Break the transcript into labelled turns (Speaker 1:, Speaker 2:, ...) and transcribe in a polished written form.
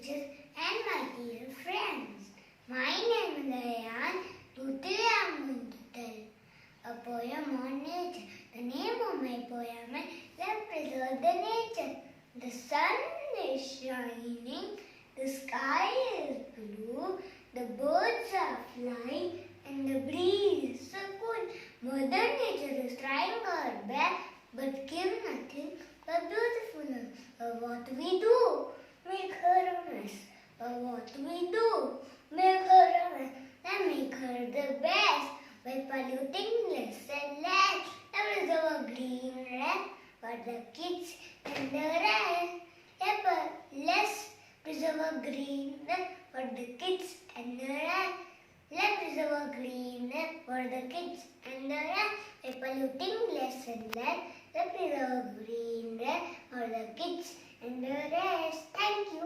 Speaker 1: teachers and my dear friends. My name is Ayan. Today I am going to tell a poem on nature. The name of my poem is Let's Preserve the Nature. The sun is shining, the sky is blue, the birds are flying and the breeze is so cool. Mother Nature is trying her best but give nothing but beautifulness. But what we do? Make her a mess. But what we do? Make her a mess. Then make her the best by polluting less and less. There is our green rest for the kids and the rest. Let's preserve a green rest for the kids and the rest. Let's preserve a green rest for the kids and the rest by polluting less and less. Let's preserve a green rest for the kids and the rest. Thank you.